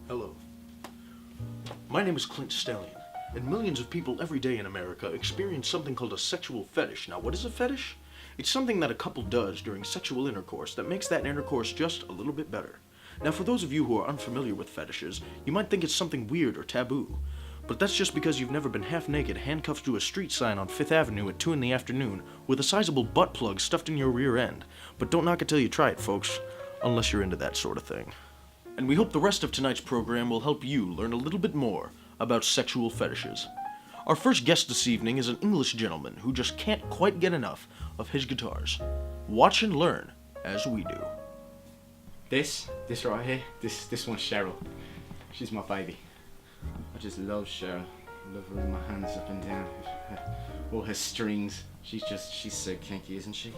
Hello. My name is Clint Stallion, and millions of people every day in America experience something called a sexual fetish. Now, what is a fetish? It's something that a couple does during sexual intercourse that makes that intercourse just a little bit better. Now, for those of you who are unfamiliar with fetishes, you might think it's something weird or taboo. But that's just because you've never been half naked, handcuffed to a street sign on 5th Avenue at 2 in the afternoon with a sizable butt plug stuffed in your rear end. But don't knock it till you try it, folks, unless you're into that sort of thing. And we hope the rest of tonight's program will help you learn a little bit more about sexual fetishes. Our first guest this evening is an English gentleman who just can't quite get enough of his guitars. Watch and learn as we do. This right here, this one's Cheryl. She's my baby. I just love Cheryl. I love her with my hands up and down. All her strings. She's so kinky, isn't she?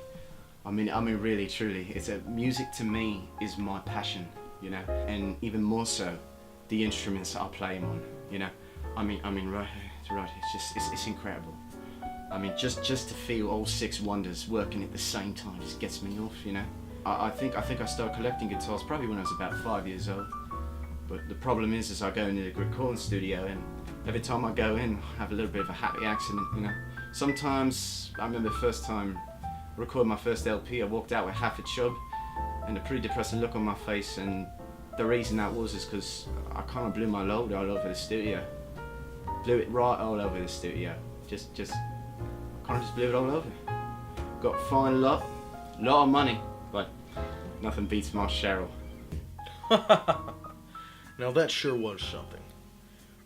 I mean, really, truly, music to me is my passion, you know, and even more so, the instruments that I play on, you know. I mean, right here, it's incredible. I mean, just to feel all six wonders working at the same time just gets me off, you know. I think I started collecting guitars probably when I was about 5 years old. But the problem is I go into the recording studio, and every time I go in, I have a little bit of a happy accident, you know. Sometimes, I remember the first time I recorded my first LP, I walked out with half a chub and a pretty depressing look on my face, and the reason that was is because I kind of blew my load all over the studio. Blew it right all over the studio. Just kind of just blew it all over. Got fined a lot of money, but nothing beats my Cheryl. Now that sure was something.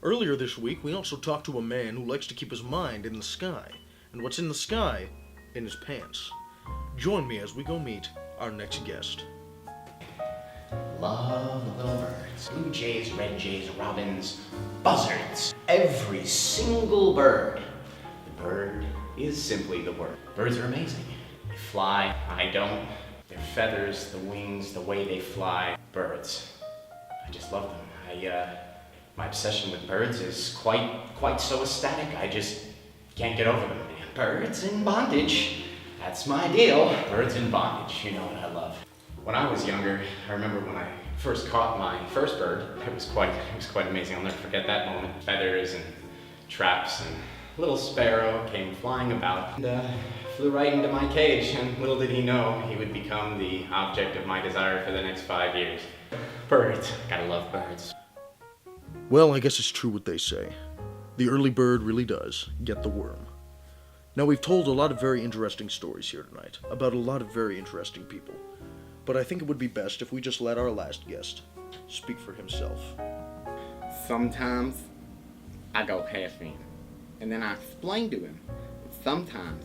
Earlier this week, we also talked to a man who likes to keep his mind in the sky. And what's in the sky? In his pants. Join me as we go meet our next guest. Love the little birds. Blue jays, red jays, robins, buzzards. Every single bird. The bird is simply the word. Birds are amazing. They fly, I don't. Their feathers, the wings, the way they fly. Birds. I just love them. My obsession with birds is quite so ecstatic. I just can't get over them. Birds in bondage. That's my deal. Birds in bondage. You know what I love. When I was younger, I remember when I first caught my first bird. It was quite amazing. I'll never forget that moment. Feathers and traps, and a little sparrow came flying about and flew right into my cage. And little did he know he would become the object of my desire for the next 5 years. Birds. Gotta love birds. Well, I guess it's true what they say. The early bird really does get the worm. Now, we've told a lot of very interesting stories here tonight, about a lot of very interesting people. But I think it would be best if we just let our last guest speak for himself. Sometimes I go half in, and then I explain to him. Sometimes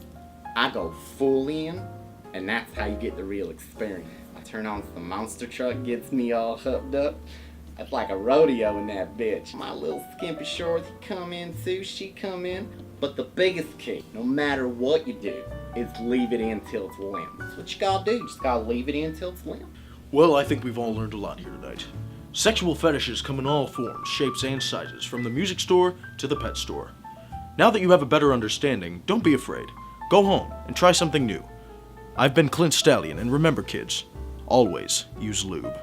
I go full in, and that's how you get the real experience. I turn on some monster truck, gets me all hooked up. It's like a rodeo in that bitch. My little skimpy shorts, he come in, Sue, she come in. But the biggest key, no matter what you do, is leave it in till it's limp. That's what you gotta do, you just gotta leave it in till it's limp. Well, I think we've all learned a lot here tonight. Sexual fetishes come in all forms, shapes, and sizes, from the music store to the pet store. Now that you have a better understanding, don't be afraid. Go home and try something new. I've been Clint Stallion, and remember, kids, always use lube.